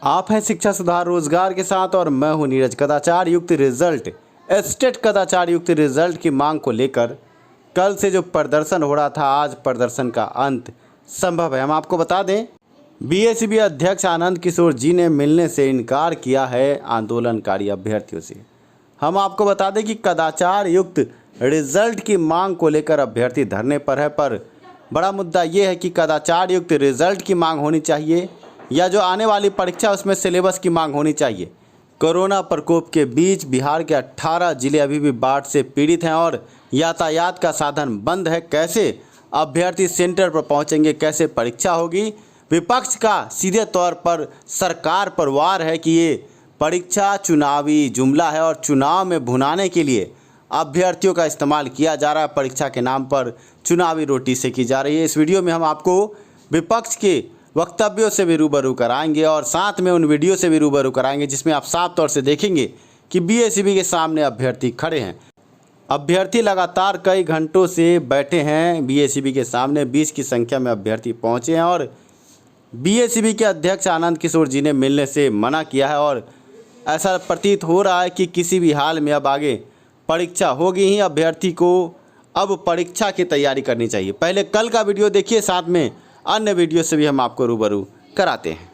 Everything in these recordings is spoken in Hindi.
आप हैं शिक्षा सुधार रोजगार के साथ और मैं हूं नीरज। कदाचार युक्त रिजल्ट, स्टेट कदाचार युक्त रिजल्ट की मांग को लेकर कल से जो प्रदर्शन हो रहा था, आज प्रदर्शन का अंत संभव है। हम आपको बता दें, बीएसईबी अध्यक्ष आनंद किशोर जी ने मिलने से इनकार किया है आंदोलनकारी अभ्यर्थियों से। हम आपको बता दें कि कदाचार युक्त रिजल्ट की मांग को लेकर अभ्यर्थी धरने पर है, पर बड़ा मुद्दा ये है कि कदाचार युक्त रिजल्ट की मांग होनी चाहिए या जो आने वाली परीक्षा उसमें सिलेबस की मांग होनी चाहिए। कोरोना प्रकोप के बीच बिहार के 18 जिले अभी भी बाढ़ से पीड़ित हैं और यातायात का साधन बंद है। कैसे अभ्यर्थी सेंटर पर पहुंचेंगे, कैसे परीक्षा होगी? विपक्ष का सीधे तौर पर सरकार पर वार है कि ये परीक्षा चुनावी जुमला है और चुनाव में भुनाने के लिए अभ्यर्थियों का इस्तेमाल किया जा रहा है। परीक्षा के नाम पर चुनावी रोटी सेकी जा रही है। इस वीडियो में हम आपको विपक्ष के वक्तव्यों से भी रूबरू कराएंगे और साथ में उन वीडियो से भी रूबरू कराएंगे जिसमें आप साफ तौर से देखेंगे कि बीएसईबी के सामने अभ्यर्थी खड़े हैं। अभ्यर्थी लगातार कई घंटों से बैठे हैं बीएसईबी के सामने। 20 की संख्या में अभ्यर्थी पहुंचे हैं और बीएसईबी के अध्यक्ष आनंद किशोर जी ने मिलने से मना किया है और ऐसा प्रतीत हो रहा है कि किसी भी हाल में अब आगे परीक्षा होगी ही। अभ्यर्थी को अब परीक्षा की तैयारी करनी चाहिए। पहले कल का वीडियो देखिए, साथ में अन्य वीडियो से भी हम आपको रूबरू कराते हैं।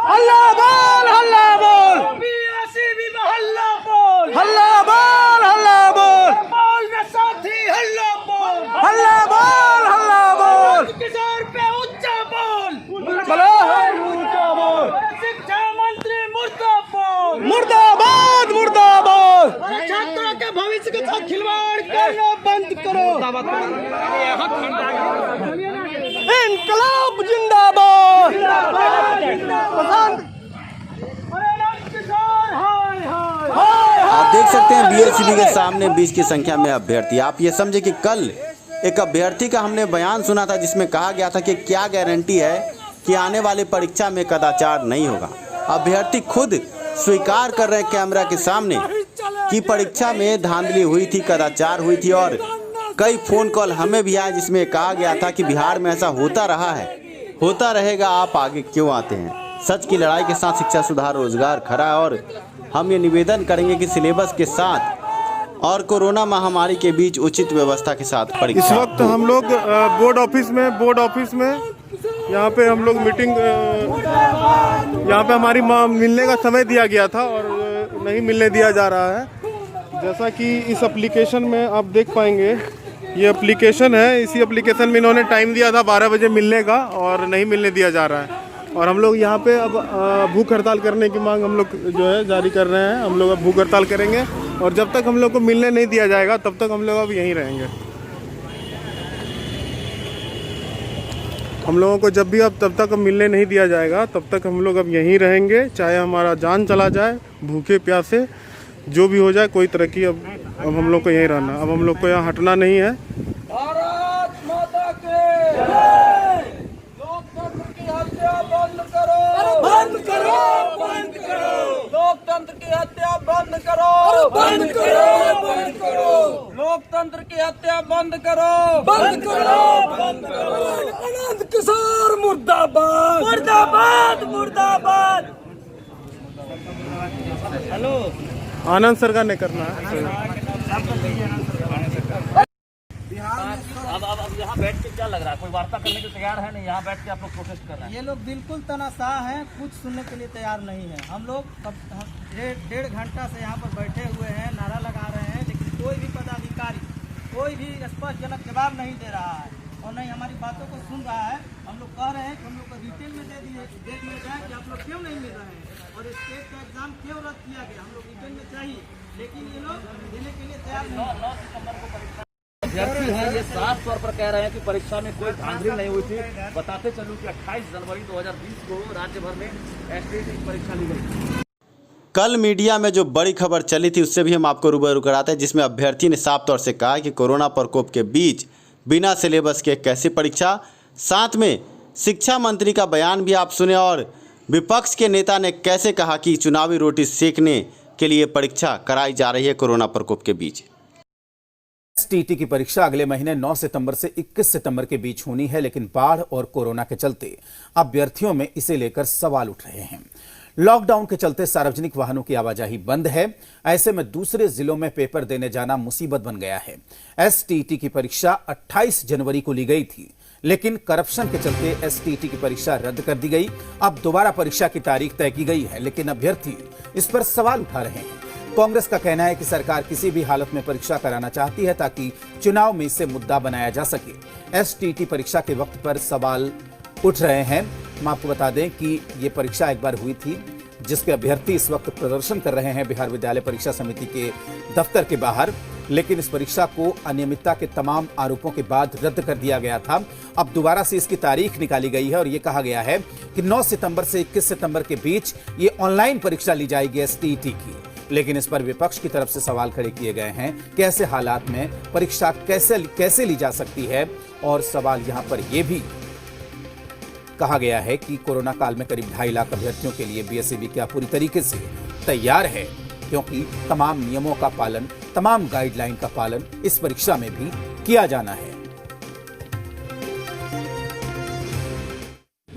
हल्ला बोल, हल्ला बोल, बीएसईबी में हल्ला बोल, हल्ला बोल, हल्ला बोल, बोल न साथी हल्ला बोल, हल्ला बोल, हल्ला बोल, किशोर पे उच्चा बोल, बोलो ऊंचा बोल, शिक्षा मंत्री मुर्दाबाद, मुर्दाबाद, मुर्दाबाद, छात्रों के भविष्य के साथ खिलवाड़ करना बंद करो। इनकलाब जिंदाबाद, आप देख सकते हैं बीएसईबी के सामने 20 की संख्या में अभ्यर्थी। आप ये समझे कि कल एक अभ्यर्थी का हमने बयान सुना था जिसमें कहा गया था कि क्या गारंटी है कि आने वाली परीक्षा में कदाचार नहीं होगा। अभ्यर्थी खुद स्वीकार कर रहे कैमरा के सामने कि परीक्षा में धांधली हुई थी, कदाचार हुई थी और कई फ़ोन कॉल हमें भी आए जिसमें कहा गया था कि बिहार में ऐसा होता रहा है, होता रहेगा, आप आगे क्यों आते हैं। सच की लड़ाई के साथ शिक्षा सुधार रोजगार खड़ा है और हम ये निवेदन करेंगे कि सिलेबस के साथ और कोरोना महामारी के बीच उचित व्यवस्था के साथ परीक्षा। इस वक्त हम लोग बोर्ड ऑफिस में यहाँ पे हम लोग मीटिंग, यहाँ पे हमारी मिलने का समय दिया गया था और नहीं मिलने दिया जा रहा है। जैसा कि इस एप्लीकेशन में आप देख पाएंगे, ये एप्लीकेशन है। इसी एप्लीकेशन में इन्होंने टाइम दिया था 12 बजे मिलने का और नहीं मिलने दिया जा रहा है। और हम लोग यहाँ पे अब भूख हड़ताल करने की मांग हम लोग जो है जारी कर रहे हैं। हम लोग अब भूख हड़ताल करेंगे और जब तक हम लोग को मिलने नहीं दिया जाएगा तब तक हम लोग अब यहीं रहेंगे। हम लोगों को जब भी अब तब तक मिलने नहीं दिया जाएगा तब तक हम लोग अब यहीं रहेंगे, चाहे हमारा जान चला जाए, भूखे प्यासे जो भी हो जाए, कोई तरक्की। अब हम लोग को यहीं रहना, अब हम लोग को यहाँ हटना नहीं है। भारत माता के लोकतंत्र की हत्या बंद करो, बंद करो, बंद करो, लोकतंत्र की हत्या बंद करो, बंद करो, बंद करो, लोकतंत्र की हत्या बंद करो, बंद करो, बंद करो। आनंद किशोर मुर्दाबाद, मुर्दाबाद, मुर्दाबाद। हेलो, आनंद सरकार ने करना है। अब यहाँ बैठ के क्या लग रहा है, कोई वार्ता करने को तैयार है नहीं? यहाँ बैठ के आप लोग प्रोटेस्ट कर रहे हैं। ये लोग बिल्कुल तनाशाह हैं, कुछ सुनने के लिए तैयार नहीं है। हम लोग डेढ़ घंटा से यहाँ पर बैठे हुए हैं, नारा लगा रहे हैं, लेकिन कोई भी पदाधिकारी कोई भी स्पष्टजनक जवाब नहीं दे रहा है और नहीं हमारी बातों को सुन रहा है। हम लोग कह रहे हैं कि हम लोग को डिटेल में दे दिया जाए कि आप लोग क्यों नहीं मिल रहे हैं और स्टेट का एग्जाम क्यों रद्द किया गया, हम लोग डिटेल में चाहिए, लेकिन ये लोग देने के लिए तैयार नहीं। 9 सितंबर को परीक्षा अभ्यर्थी हैं, ये साफ तौर पर कह रहे हैं कि परीक्षा में कोई धांधली नहीं हुई थी। बताते चलूं कि 28 जनवरी 2020 को राज्य भर में एसटीईटी की परीक्षा ली गई। कल मीडिया में जो बड़ी खबर चली थी उससे भी हम आपको रूबरू कराते हैं, जिसमें अभ्यर्थी ने साफ तौर से कहा कि कोरोना प्रकोप के बीच बिना सिलेबस के कैसी परीक्षा। साथ में शिक्षा मंत्री का बयान भी आप सुने और विपक्ष के नेता ने कैसे कहा कि चुनावी रोटी सेकने के लिए परीक्षा कराई जा रही है कोरोना प्रकोप के बीच। एसटीटी की परीक्षा अगले महीने 9 सितंबर से 21 सितंबर के बीच होनी है, लेकिन बाढ़ और कोरोना के चलते अभ्यर्थियों में इसे लेकर सवाल उठ रहे हैं। लॉकडाउन के चलते सार्वजनिक वाहनों की आवाजाही बंद है। ऐसे में दूसरे जिलों में पेपर देने जाना मुसीबत बन गया है। एसटीटी की परीक्षा 28 जनवरी को ली गई थी, लेकिन करप्शन के चलते एसटीटी की परीक्षा रद्द कर दी गई। अब दोबारा परीक्षा की तारीख तय की गई है, लेकिन अभ्यर्थी इस पर सवाल उठा रहे हैं। कांग्रेस का कहना है कि सरकार किसी भी हालत में परीक्षा कराना चाहती है ताकि चुनाव में इसे मुद्दा बनाया जा सके। एसटीटी परीक्षा के वक्त पर सवाल उठ रहे हैं। हम आपको बता दें कि ये परीक्षा एक बार हुई थी, जिसके अभ्यर्थी इस वक्त प्रदर्शन कर रहे हैं बिहार विद्यालय परीक्षा समिति के दफ्तर के बाहर, लेकिन इस परीक्षा को अनियमितता के तमाम आरोपों के बाद रद्द कर दिया गया था। अब दोबारा से इसकी तारीख निकाली गई है और ये कहा गया है कि 9 सितंबर से 21 सितंबर के बीच ये ऑनलाइन परीक्षा ली जाएगी एसटीटी की। लेकिन इस पर विपक्ष की तरफ से सवाल खड़े किए गए हैं कि ऐसे हालात में परीक्षा कैसे ली जा सकती है। और सवाल यहां पर यह भी कहा गया है कि कोरोना काल में करीब 2.5 लाख अभ्यर्थियों के लिए बीएसईबी क्या पूरी तरीके से तैयार है, क्योंकि तमाम नियमों का पालन, तमाम गाइडलाइन का पालन इस परीक्षा में भी किया जाना है।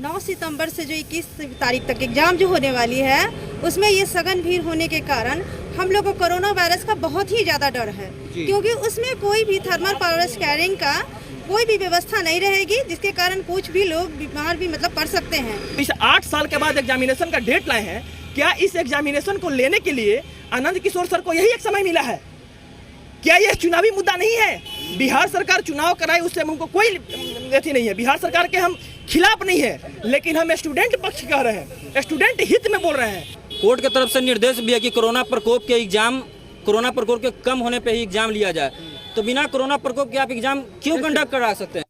9 सितंबर से जो 21 तारीख तक एग्जाम जो होने वाली है, उसमें ये सघन भीड़ होने के कारण हम लोग को कोरोना वायरस का बहुत ही ज़्यादा डर है, क्योंकि उसमें कोई भी थर्मल पावर स्कैनिंग का कोई भी व्यवस्था नहीं रहेगी, जिसके कारण कुछ भी लोग बीमार भी पड़ सकते हैं। इस 8 साल के बाद एग्जामिनेशन का डेट लाए हैं। क्या इस एग्जामिनेशन को लेने के लिए आनंद किशोर सर को यही एक समय मिला है? क्या यह चुनावी मुद्दा नहीं है? बिहार सरकार चुनाव कराए, उससे हमको कोई गति नहीं है। बिहार सरकार के हम खिलाफ नहीं है, लेकिन हम स्टूडेंट पक्ष कह रहे हैं, स्टूडेंट हित में बोल रहे हैं। कोर्ट की तरफ से निर्देश भी है कि कोरोना प्रकोप के कम होने पे ही एग्जाम लिया जाए, तो बिना कोरोना प्रकोप के आप एग्जाम क्यों कंडक्ट करा सकते हैं?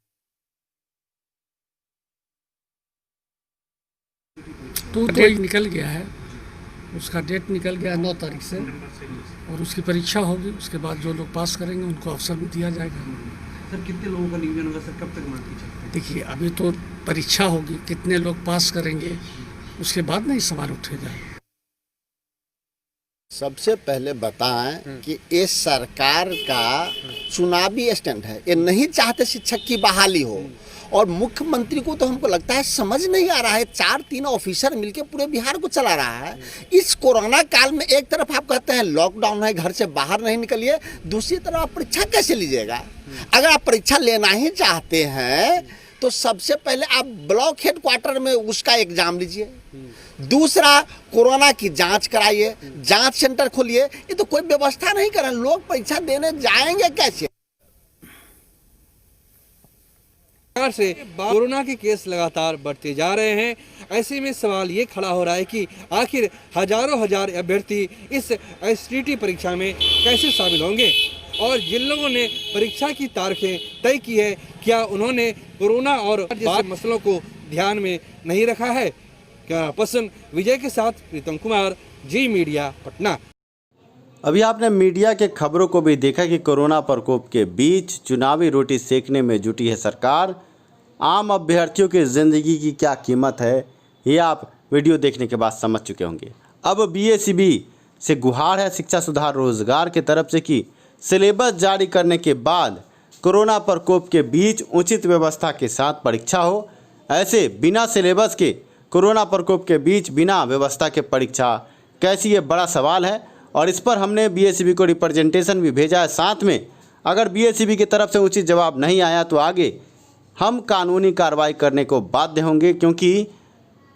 तो डेट निकल गया है, उसका डेट निकल गया है 9 तारीख से, और उसकी परीक्षा होगी। उसके बाद जो लोग पास करेंगे उनको अवसर भी दिया जाएगा। सर कितने लोगों का नियोजन होगा सर, कब तक मांग की जाएगी? देखिए, अभी तो परीक्षा होगी, कितने लोग पास करेंगे उसके बाद नहीं सवाल उठेगा। सबसे पहले बताएं कि ये सरकार का चुनावी स्टैंड है। ये नहीं चाहते शिक्षक की बहाली हो, और मुख्यमंत्री को तो हमको लगता है समझ नहीं आ रहा है। 4-3 ऑफिसर मिलके पूरे बिहार को चला रहा है। इस कोरोना काल में एक तरफ आप कहते हैं लॉकडाउन है, घर से बाहर नहीं निकलिए, दूसरी तरफ आप परीक्षा कैसे लीजिएगा? अगर आप परीक्षा लेना ही चाहते हैं तो सबसे पहले आप ब्लॉक हेडक्वार्टर में उसका एग्जाम लीजिए। दूसरा, कोरोना की जांच कराइए, जांच सेंटर खोलिए। ये तो कोई व्यवस्था नहीं कर रहे, लोग परीक्षा देने जाएंगे कैसे? से कोरोना के केस लगातार बढ़ते जा रहे हैं। ऐसे में सवाल ये खड़ा हो रहा है कि आखिर हजारों हजार अभ्यर्थी इस एसटीटी परीक्षा में कैसे शामिल होंगे, और जिन लोगों ने परीक्षा की तारीखें तय की है, क्या उन्होंने कोरोना और जैसे मसलों को ध्यान में नहीं रखा है? क्या पसंद विजय के साथ प्रीतम कुमार, जी मीडिया, पटना। अभी आपने मीडिया के खबरों को भी देखा कि कोरोना प्रकोप के बीच चुनावी रोटी सेकने में जुटी है सरकार। आम अभ्यर्थियों की ज़िंदगी की क्या कीमत है, ये आप वीडियो देखने के बाद समझ चुके होंगे। अब बीएसईबी से गुहार है शिक्षा सुधार रोजगार की तरफ से कि सिलेबस जारी करने के बाद कोरोना प्रकोप के बीच उचित व्यवस्था के साथ परीक्षा हो। ऐसे बिना सिलेबस के कोरोना प्रकोप के बीच बिना व्यवस्था के परीक्षा कैसी, ये बड़ा सवाल है। और इस पर हमने बीएसईबी को रिप्रेजेंटेशन भी भेजा है। साथ में अगर बीएसईबी की तरफ से उचित जवाब नहीं आया तो आगे हम कानूनी कार्रवाई करने को बाध्य होंगे, क्योंकि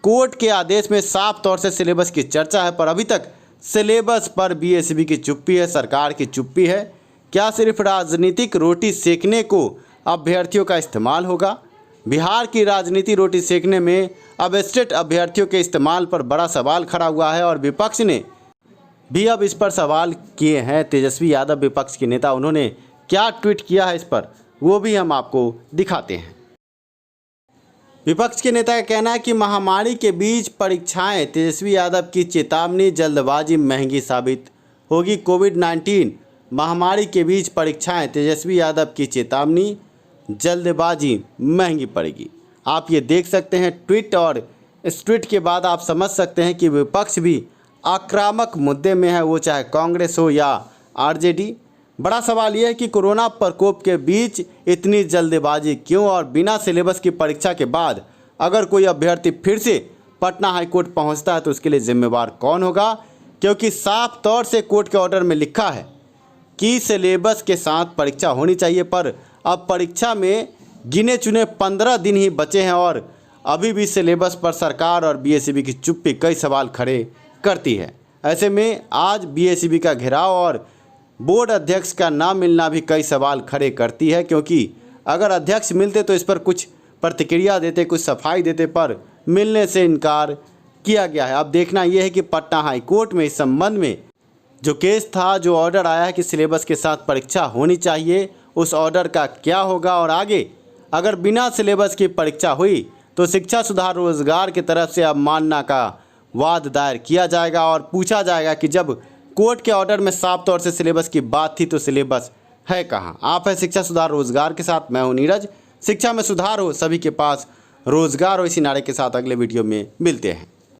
कोर्ट के आदेश में साफ तौर से सिलेबस की चर्चा है, पर अभी तक सिलेबस पर बीएसईबी की चुप्पी है, सरकार की चुप्पी है। क्या सिर्फ राजनीतिक रोटी सेकने को अभ्यर्थियों का इस्तेमाल होगा? बिहार की राजनीति रोटी सेकने में अब स्टेट अभ्यर्थियों के इस्तेमाल पर बड़ा सवाल खड़ा हुआ है, और विपक्ष ने भी अब इस पर सवाल किए हैं। तेजस्वी यादव विपक्ष के नेता, उन्होंने क्या ट्वीट किया है इस पर, वो भी हम आपको दिखाते हैं। विपक्ष के नेता का कहना है कि महामारी के बीच परीक्षाएं, तेजस्वी यादव की चेतावनी, जल्दबाजी महंगी साबित होगी। कोविड-19 महामारी के बीच परीक्षाएं, तेजस्वी यादव की चेतावनी, जल्दबाजी महंगी पड़ेगी। आप ये देख सकते हैं ट्वीट, और इस ट्वीट के बाद आप समझ सकते हैं कि विपक्ष भी आक्रामक मुद्दे में है, वो चाहे कांग्रेस हो या आरजेडी। बड़ा सवाल यह है कि कोरोना प्रकोप के बीच इतनी जल्दबाजी क्यों, और बिना सिलेबस की परीक्षा के बाद अगर कोई अभ्यर्थी फिर से पटना हाईकोर्ट पहुंचता है तो उसके लिए जिम्मेवार कौन होगा, क्योंकि साफ तौर से कोर्ट के ऑर्डर में लिखा है कि सिलेबस के साथ परीक्षा होनी चाहिए। पर अब परीक्षा में गिने चुने 15 दिन ही बचे हैं और अभी भी सिलेबस पर सरकार और बीएसईबी की चुप्पी कई सवाल खड़े करती है। ऐसे में आज बीएसईबी का घेराव और बोर्ड अध्यक्ष का ना मिलना भी कई सवाल खड़े करती है, क्योंकि अगर अध्यक्ष मिलते तो इस पर कुछ प्रतिक्रिया देते, कुछ सफाई देते, पर मिलने से इनकार किया गया है। अब देखना यह है कि पटना हाई कोर्ट में इस संबंध में जो केस था, जो ऑर्डर आया है कि सिलेबस के साथ परीक्षा होनी चाहिए, उस ऑर्डर का क्या होगा। और आगे अगर बिना सिलेबस की परीक्षा हुई तो शिक्षा सुधार रोजगार की तरफ से अवमानना का वाद दायर किया जाएगा और पूछा जाएगा कि जब कोर्ट के ऑर्डर में साफ तौर से सिलेबस की बात थी तो सिलेबस है कहाँ। आप है शिक्षा सुधार रोजगार के साथ, मैं हूँ नीरज। शिक्षा में सुधार हो, सभी के पास रोजगार हो, इसी नारे के साथ अगले वीडियो में मिलते हैं।